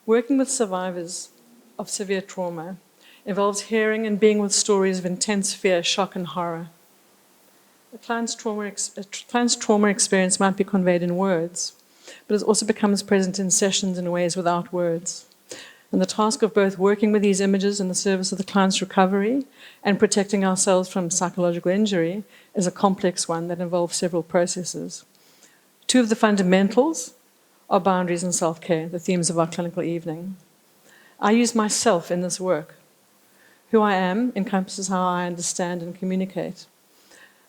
Working with survivors of severe trauma involves hearing and being with stories of intense fear, shock, and horror. A client's trauma experience might be conveyed in words, but it also becomes present in sessions in ways without words. And the task of both working with these images in the service of the client's recovery and protecting ourselves from psychological injury is a complex one that involves several processes. Two of the fundamentals are boundaries and self-care, the themes of our clinical evening. I use myself in this work. Who I am encompasses how I understand and communicate.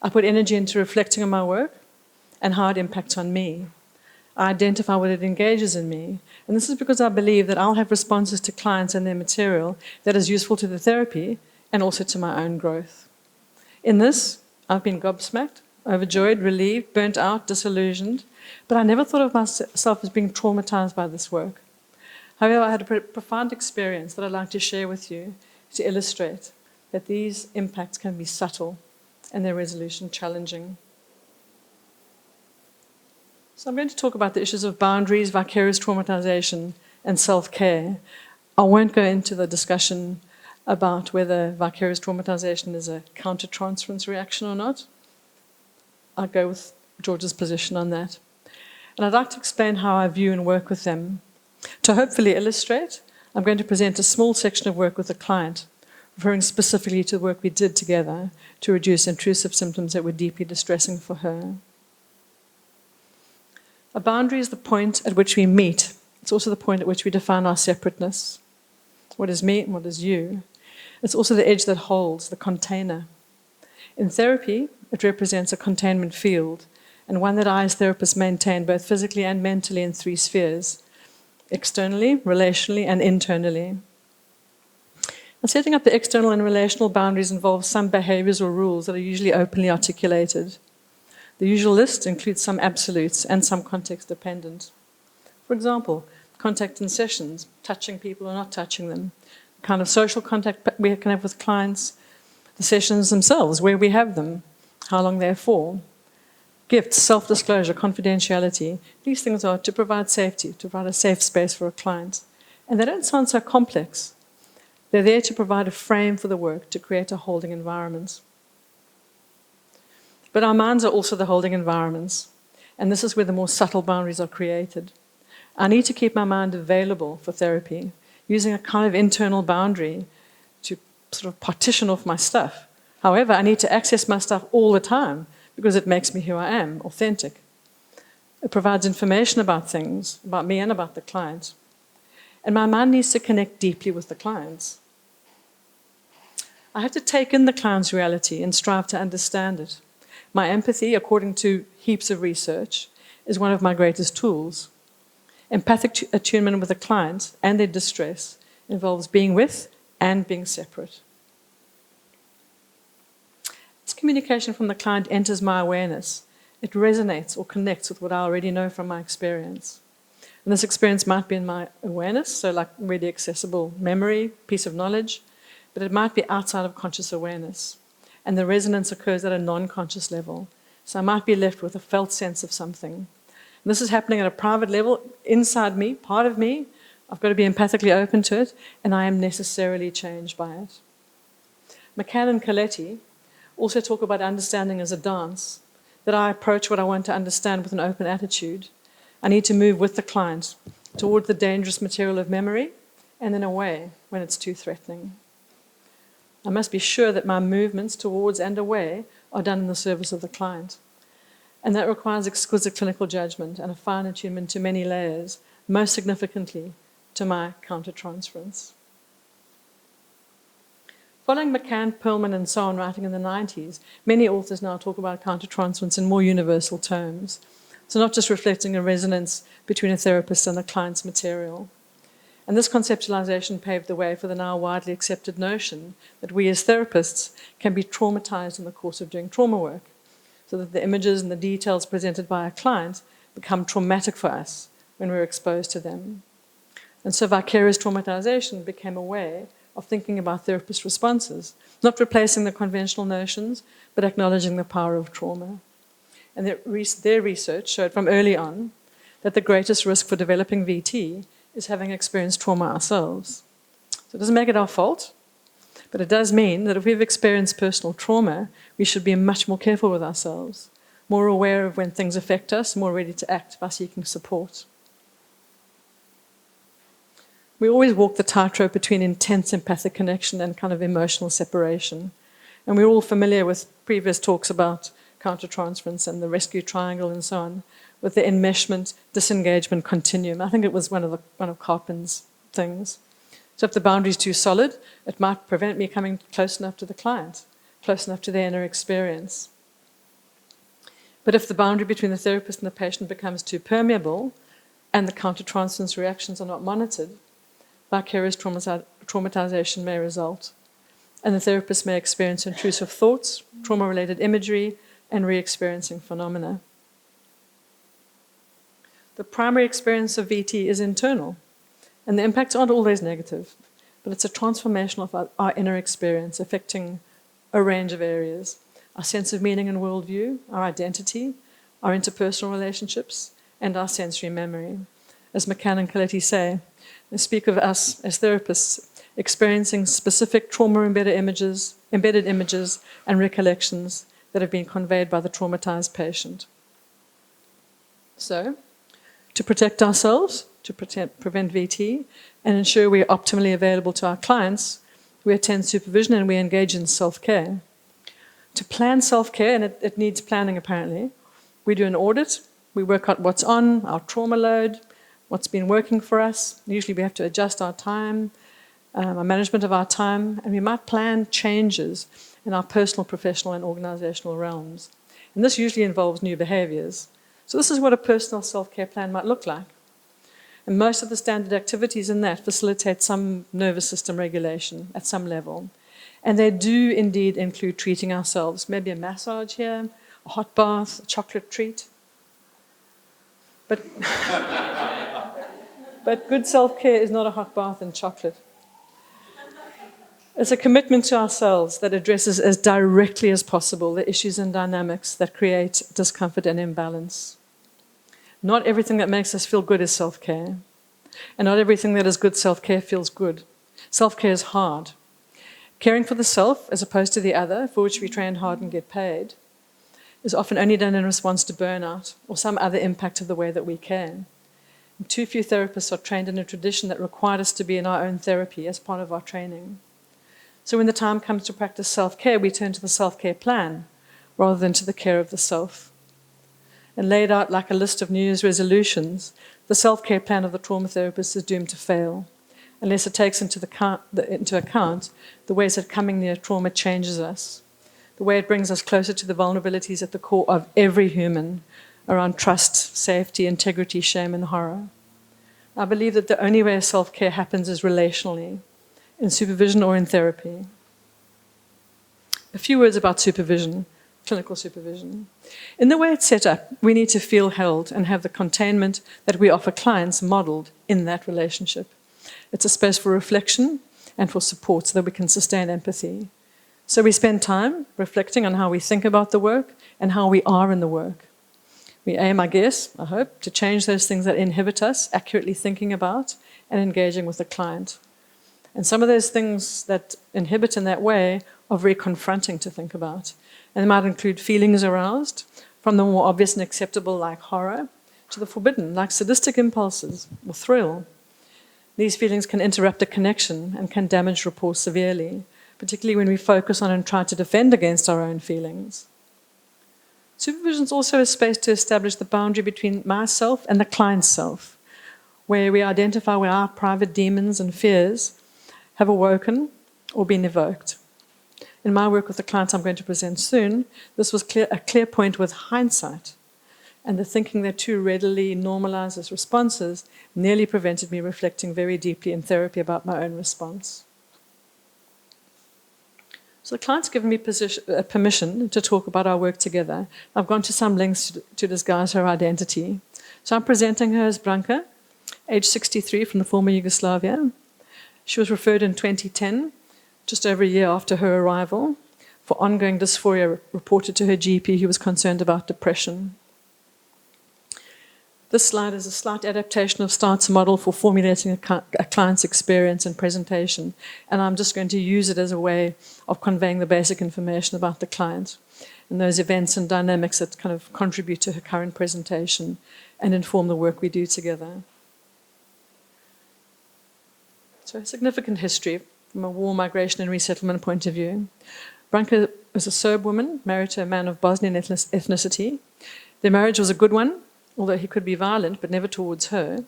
I put energy into reflecting on my work and how it impacts on me. I identify what it engages in me, and this is because I believe that I'll have responses to clients and their material that is useful to the therapy and also to my own growth. In this, I've been gobsmacked, overjoyed, relieved, burnt out, disillusioned, but I never thought of myself as being traumatized by this work. However, I had a profound experience that I'd like to share with you to illustrate that these impacts can be subtle and their resolution challenging. So I'm going to talk about the issues of boundaries, vicarious traumatization, and self-care. I won't go into the discussion about whether vicarious traumatization is a countertransference reaction or not. I'll go with George's position on that. And I'd like to explain how I view and work with them. To hopefully illustrate, I'm going to present a small section of work with a client, referring specifically to the work we did together to reduce intrusive symptoms that were deeply distressing for her. A boundary is the point at which we meet. It's also the point at which we define our separateness. What is me and what is you? It's also the edge that holds, the container. In therapy, it represents a containment field, and one that I as therapists maintain both physically and mentally in three spheres: externally, relationally, and internally. Now, setting up the external and relational boundaries involves some behaviors or rules that are usually openly articulated. The usual list includes some absolutes and some context dependent. For example, contact in sessions, touching people or not touching them, the kind of social contact we can have with clients, the sessions themselves, where we have them, how long they're for, gifts, self-disclosure, confidentiality. These things are to provide safety, to provide a safe space for a client. And they don't sound so complex. They're there to provide a frame for the work, to create a holding environment. But our minds are also the holding environments, and this is where the more subtle boundaries are created. I need to keep my mind available for therapy, using a kind of internal boundary to sort of partition off my stuff. However, I need to access my stuff all the time because it makes me who I am, authentic. It provides information about things, about me and about the client. And my mind needs to connect deeply with the clients. I have to take in the client's reality and strive to understand it. My empathy, according to heaps of research, is one of my greatest tools. Empathic attunement with a client and their distress involves being with and being separate. As communication from the client enters my awareness, it resonates or connects with what I already know from my experience. And this experience might be in my awareness, so like really accessible memory, piece of knowledge, but it might be outside of conscious awareness. And the resonance occurs at a non-conscious level. So I might be left with a felt sense of something. And this is happening at a private level, inside me, part of me. I've got to be empathically open to it, and I am necessarily changed by it. McCann and Coletti also talk about understanding as a dance, that I approach what I want to understand with an open attitude. I need to move with the client toward the dangerous material of memory, and then away when it's too threatening. I must be sure that my movements towards and away are done in the service of the client. And that requires exquisite clinical judgment and a fine attunement to many layers, most significantly to my countertransference. Following McCann, Perlman, and so on writing in the 90s, many authors now talk about countertransference in more universal terms. So not just reflecting a resonance between a therapist and the client's material. And this conceptualization paved the way for the now widely accepted notion that we as therapists can be traumatized in the course of doing trauma work, so that the images and the details presented by a client become traumatic for us when we're exposed to them. And so vicarious traumatization became a way of thinking about therapist responses, not replacing the conventional notions, but acknowledging the power of trauma. And their research showed from early on that the greatest risk for developing VT is having experienced trauma ourselves. So it doesn't make it our fault, but it does mean that if we've experienced personal trauma, we should be much more careful with ourselves, more aware of when things affect us, more ready to act by seeking support. We always walk the tightrope between intense empathic connection and kind of emotional separation. And we're all familiar with previous talks about countertransference and the rescue triangle and so on, with the enmeshment, disengagement continuum. I think it was one of Carpen's things. So if the boundary is too solid, it might prevent me coming close enough to the client, close enough to their inner experience. But if the boundary between the therapist and the patient becomes too permeable and the countertransference reactions are not monitored, vicarious traumatization may result, and the therapist may experience intrusive thoughts, trauma-related imagery, and re-experiencing phenomena. The primary experience of VT is internal, and the impacts aren't always negative, but it's a transformation of our inner experience affecting a range of areas: our sense of meaning and worldview, our identity, our interpersonal relationships, and our sensory memory. As McCann and Coletti say, they speak of us as therapists experiencing specific trauma-embedded images and recollections that have been conveyed by the traumatized patient. So, to protect ourselves, to prevent VT, and ensure we are optimally available to our clients, we attend supervision and we engage in self-care. To plan self-care, and it needs planning apparently, we do an audit, we work out what's on, our trauma load, what's been working for us. Usually we have to adjust our time, our management of our time, and we might plan changes in our personal, professional, and organizational realms. And this usually involves new behaviors. So this is what a personal self-care plan might look like. And most of the standard activities in that facilitate some nervous system regulation at some level. And they do indeed include treating ourselves, maybe a massage here, a hot bath, a chocolate treat. But good self-care is not a hot bath and chocolate. It's a commitment to ourselves that addresses as directly as possible the issues and dynamics that create discomfort and imbalance. Not everything that makes us feel good is self-care. And not everything that is good self-care feels good. Self-care is hard. Caring for the self as opposed to the other, for which we train hard and get paid, is often only done in response to burnout or some other impact of the way that we care. And too few therapists are trained in a tradition that required us to be in our own therapy as part of our training. So when the time comes to practice self-care, we turn to the self-care plan rather than to the care of the self. And laid out like a list of New Year's resolutions, the self-care plan of the trauma therapist is doomed to fail, unless it takes into account the ways that coming near trauma changes us, the way it brings us closer to the vulnerabilities at the core of every human around trust, safety, integrity, shame, and horror. I believe that the only way self-care happens is relationally, in supervision or in therapy. A few words about supervision, clinical supervision. In the way it's set up, we need to feel held and have the containment that we offer clients modeled in that relationship. It's a space for reflection and for support so that we can sustain empathy. So we spend time reflecting on how we think about the work and how we are in the work. We aim, I guess, I hope, to change those things that inhibit us accurately thinking about and engaging with the client. And some of those things that inhibit in that way are very confronting to think about. And they might include feelings aroused, from the more obvious and acceptable like horror, to the forbidden like sadistic impulses or thrill. These feelings can interrupt a connection and can damage rapport severely, particularly when we focus on and try to defend against our own feelings. Supervision is also a space to establish the boundary between myself and the client's self, where we identify where our private demons and fears have awoken or been evoked. In my work with the clients I'm going to present soon, this was a clear point with hindsight, and the thinking that too readily normalizes responses nearly prevented me reflecting very deeply in therapy about my own response. So the client's given me permission to talk about our work together. I've gone to some lengths to disguise her identity. So I'm presenting her as Branka, age 63, from the former Yugoslavia. She was referred in 2010, just over a year after her arrival, for ongoing dysphoria reported to her GP, who was concerned about depression. This slide is a slight adaptation of Start's model for formulating a client's experience and presentation, and I'm just going to use it as a way of conveying the basic information about the client and those events and dynamics that kind of contribute to her current presentation and inform the work we do together. So a significant history from a war, migration and resettlement point of view. Branka was a Serb woman, married to a man of Bosnian ethnicity. Their marriage was a good one, although he could be violent, but never towards her.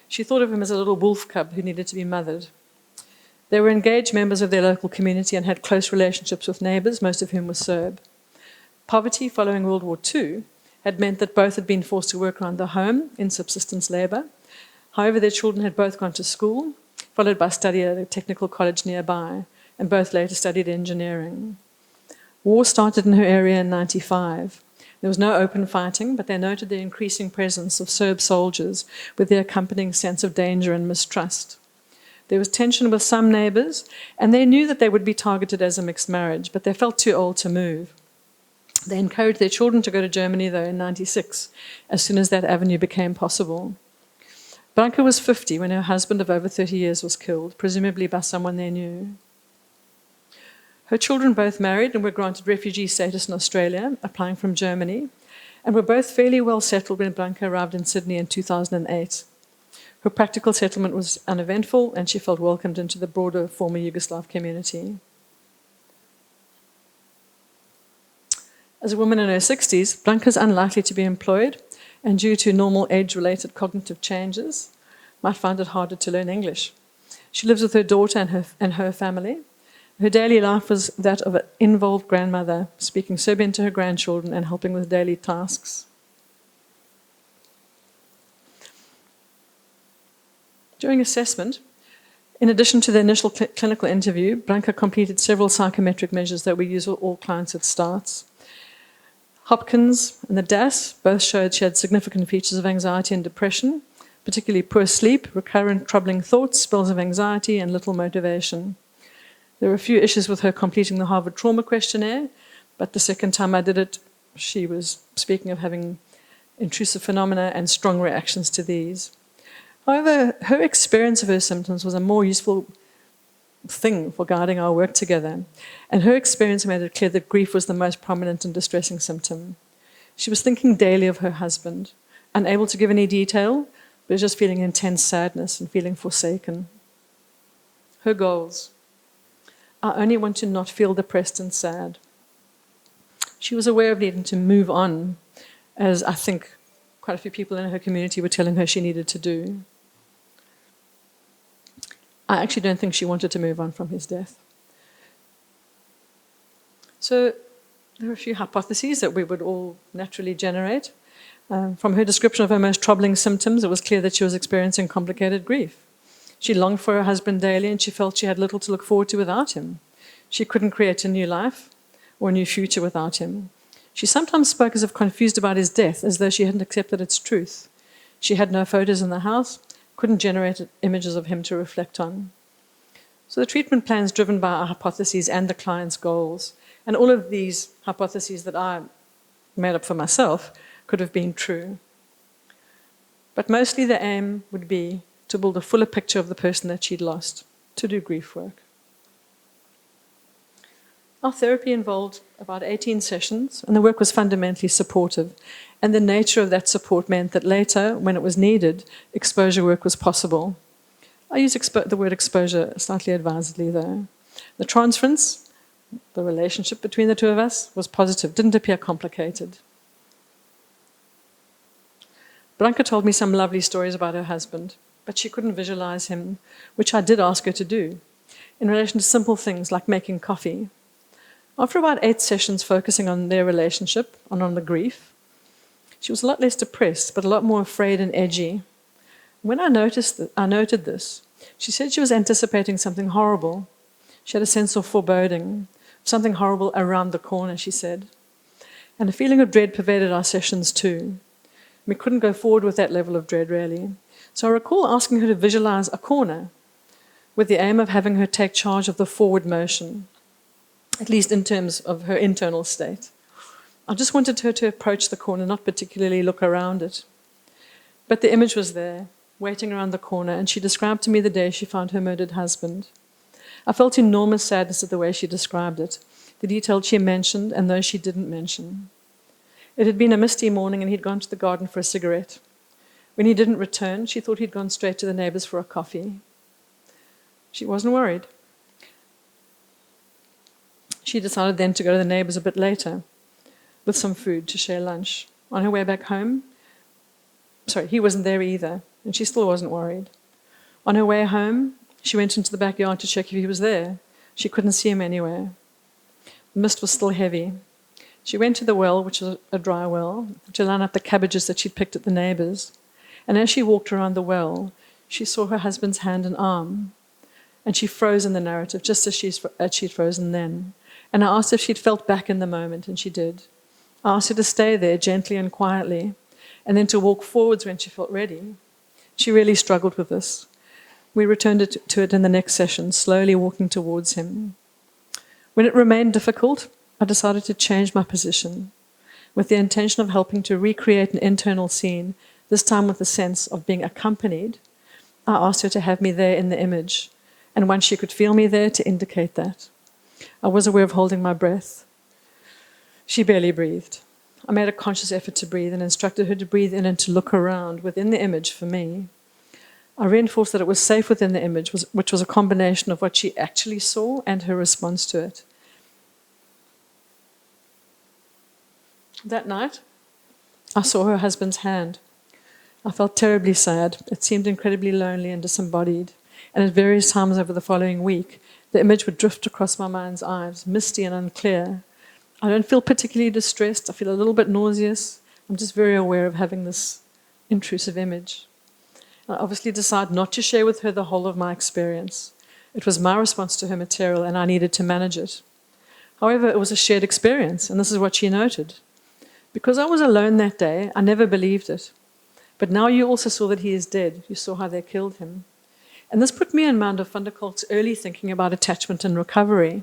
She thought of him as a little wolf cub who needed to be mothered. They were engaged members of their local community and had close relationships with neighbours, most of whom were Serb. Poverty following World War II had meant that both had been forced to work around the home in subsistence labour. However, their children had both gone to school, followed by study at a technical college nearby, and both later studied engineering. War started in her area in 1995. There was no open fighting, but they noted the increasing presence of Serb soldiers with their accompanying sense of danger and mistrust. There was tension with some neighbours, and they knew that they would be targeted as a mixed marriage, but they felt too old to move. They encouraged their children to go to Germany, though, in 1996, as soon as that avenue became possible. Branka was 50 when her husband of over 30 years was killed, presumably by someone they knew. Her children both married and were granted refugee status in Australia, applying from Germany, and were both fairly well settled when Branka arrived in Sydney in 2008. Her practical settlement was uneventful, and she felt welcomed into the broader former Yugoslav community. As a woman in her 60s, Branka is unlikely to be employed, and due to normal age-related cognitive changes, might find it harder to learn English. She lives with her daughter and her family. Her daily life was that of an involved grandmother, speaking Serbian to her grandchildren and helping with daily tasks. During assessment, in addition to the initial clinical interview, Branka completed several psychometric measures that we use with all clients at Starts. Hopkins and the DAS both showed she had significant features of anxiety and depression, particularly poor sleep, recurrent troubling thoughts, spells of anxiety, and little motivation. There were a few issues with her completing the Harvard Trauma Questionnaire, but the second time I did it, she was speaking of having intrusive phenomena and strong reactions to these. However, her experience of her symptoms was a more useful thing for guiding our work together, and her experience made it clear that grief was the most prominent and distressing symptom. She was thinking daily of her husband, unable to give any detail, but just feeling intense sadness and feeling forsaken. Her goals: I only want to not feel depressed and sad. She was aware of needing to move on, as I think quite a few people in her community were telling her she needed to do. I actually don't think she wanted to move on from his death. So there are a few hypotheses that we would all naturally generate. From her description of her most troubling symptoms, it was clear that she was experiencing complicated grief. She longed for her husband daily, and she felt she had little to look forward to without him. She couldn't create a new life or a new future without him. She sometimes spoke as if confused about his death, as though she hadn't accepted its truth. She had no photos in the house, couldn't generate images of him to reflect on. So the treatment plan is driven by our hypotheses and the client's goals. And all of these hypotheses that I made up for myself could have been true. But mostly the aim would be to build a fuller picture of the person that she'd lost, to do grief work. Our therapy involved about 18 sessions, and the work was fundamentally supportive. And the nature of that support meant that later, when it was needed, exposure work was possible. I use the word exposure slightly advisedly, though. The transference, the relationship between the two of us, was positive, didn't appear complicated. Branka told me some lovely stories about her husband, but she couldn't visualize him, which I did ask her to do, in relation to simple things like making coffee. After about 8 sessions focusing on their relationship and on the grief, she was a lot less depressed, but a lot more afraid and edgy. When I noted this, she said she was anticipating something horrible. She had a sense of foreboding, something horrible around the corner, she said. And a feeling of dread pervaded our sessions too. We couldn't go forward with that level of dread, really. So I recall asking her to visualize a corner with the aim of having her take charge of the forward motion, at least in terms of her internal state. I just wanted her to approach the corner, not particularly look around it. But the image was there, waiting around the corner, and she described to me the day she found her murdered husband. I felt enormous sadness at the way she described it, the details she mentioned and those she didn't mention. It had been a misty morning and he'd gone to the garden for a cigarette. When he didn't return, she thought he'd gone straight to the neighbours for a coffee. She wasn't worried. She decided then to go to the neighbours a bit later with some food to share lunch. On her way back home, he wasn't there either, and she still wasn't worried. On her way home, she went into the backyard to check if he was there. She couldn't see him anywhere. The mist was still heavy. She went to the well, which was a dry well, to line up the cabbages that she'd picked at the neighbours. And as she walked around the well, she saw her husband's hand and arm. And she froze in the narrative, just as she'd frozen then. And I asked if she'd felt back in the moment, and she did. I asked her to stay there gently and quietly, and then to walk forwards when she felt ready. She really struggled with this. We returned to it in the next session, slowly walking towards him. When it remained difficult, I decided to change my position, with the intention of helping to recreate an internal scene, this time with the sense of being accompanied. I asked her to have me there in the image, and once she could feel me there, to indicate that. I was aware of holding my breath. She barely breathed. I made a conscious effort to breathe and instructed her to breathe in and to look around within the image for me. I reinforced that it was safe within the image, which was a combination of what she actually saw and her response to it. That night, I saw her husband's hand. I felt terribly sad. It seemed incredibly lonely and disembodied. And at various times over the following week, the image would drift across my mind's eyes, misty and unclear. I don't feel particularly distressed. I feel a little bit nauseous. I'm just very aware of having this intrusive image. I obviously decided not to share with her the whole of my experience. It was my response to her material, and I needed to manage it. However, it was a shared experience, and this is what she noted. Because I was alone that day, I never believed it. But now you also saw that he is dead. You saw how they killed him. And this put me in mind of van der Kolk's early thinking about attachment and recovery.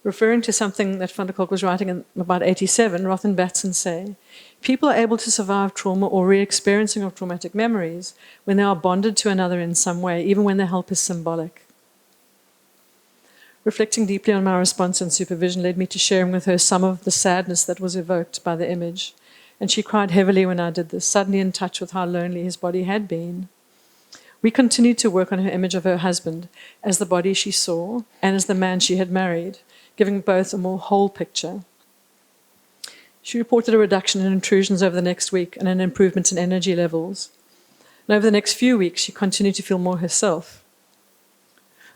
Referring to something that van der Kolk was writing in about 87, Roth and Batson say, people are able to survive trauma or re-experiencing of traumatic memories when they are bonded to another in some way, even when the help is symbolic. Reflecting deeply on my response and supervision led me to sharing with her some of the sadness that was evoked by the image, and she cried heavily when I did this, suddenly in touch with how lonely his body had been. We continued to work on her image of her husband as the body she saw and as the man she had married, giving both a more whole picture. She reported a reduction in intrusions over the next week and an improvement in energy levels. And over the next few weeks, she continued to feel more herself.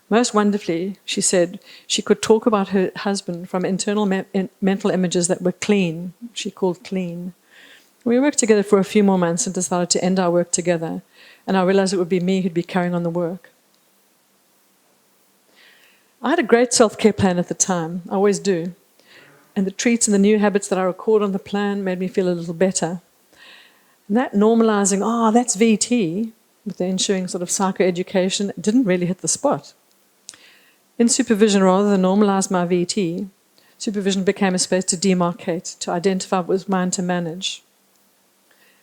Most wonderfully, she said, she could talk about her husband from internal mental images that were clean, she called clean. We worked together for a few more months and decided to end our work together, and I realized it would be me who'd be carrying on the work. I had a great self-care plan at the time, I always do, and the treats and the new habits that I record on the plan made me feel a little better. And that normalizing, that's VT, with the ensuing sort of psychoeducation, didn't really hit the spot. In supervision, rather than normalize my VT, supervision became a space to demarcate, to identify what was mine to manage.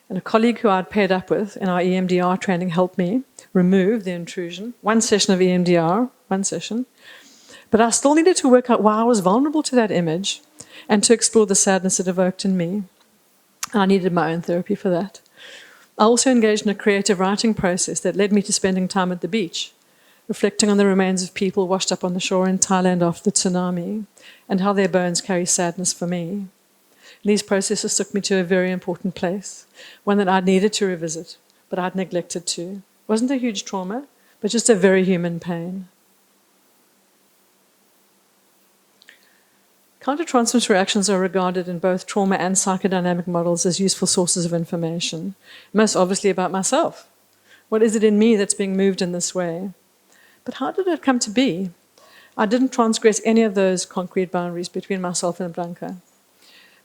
And a colleague who I'd paired up with in our EMDR training helped me remove the intrusion. One session of EMDR, but I still needed to work out why I was vulnerable to that image and to explore the sadness it evoked in me. And I needed my own therapy for that. I also engaged in a creative writing process that led me to spending time at the beach, reflecting on the remains of people washed up on the shore in Thailand after the tsunami and how their bones carry sadness for me. And these processes took me to a very important place, one that I'd needed to revisit, but I'd neglected to. It wasn't a huge trauma, but just a very human pain. Countertransference reactions are regarded in both trauma and psychodynamic models as useful sources of information, most obviously about myself. What is it in me that's being moved in this way? But how did it come to be? I didn't transgress any of those concrete boundaries between myself and Branka.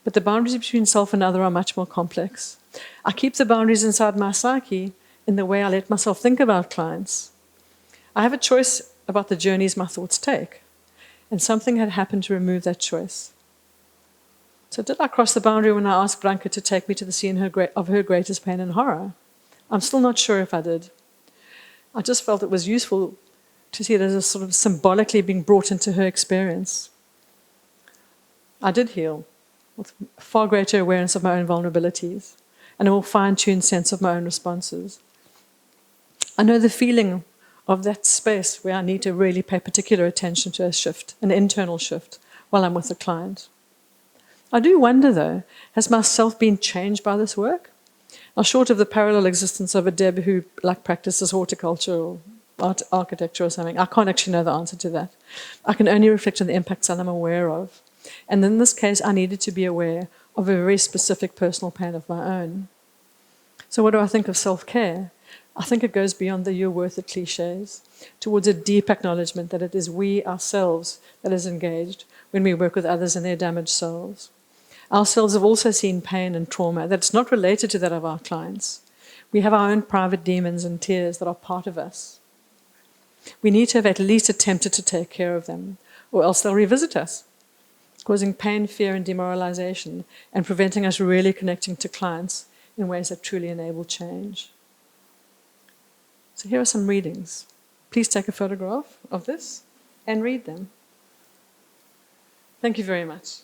But the boundaries between self and other are much more complex. I keep the boundaries inside my psyche in the way I let myself think about clients. I have a choice about the journeys my thoughts take. And something had happened to remove that choice. So did I cross the boundary when I asked Branka to take me to the scene of her greatest pain and horror? I'm still not sure if I did. I just felt it was useful to see it as a sort of symbolically being brought into her experience. I did heal with far greater awareness of my own vulnerabilities and a more fine-tuned sense of my own responses. I know the feeling of that space where I need to really pay particular attention to a shift, an internal shift, while I'm with a client. I do wonder, though, has my self been changed by this work? Now, short of the parallel existence of a Deb who practices horticulture or architecture or something, I can't actually know the answer to that. I can only reflect on the impacts that I'm aware of. And in this case, I needed to be aware of a very specific personal pain of my own. So what do I think of self-care? I think it goes beyond the "you're worth it" cliches, towards a deep acknowledgement that it is we ourselves that is engaged when we work with others and their damaged souls. Ourselves have also seen pain and trauma that's not related to that of our clients. We have our own private demons and tears that are part of us. We need to have at least attempted to take care of them, or else they'll revisit us, causing pain, fear, and demoralization, and preventing us really connecting to clients in ways that truly enable change. So here are some readings. Please take a photograph of this and read them. Thank you very much.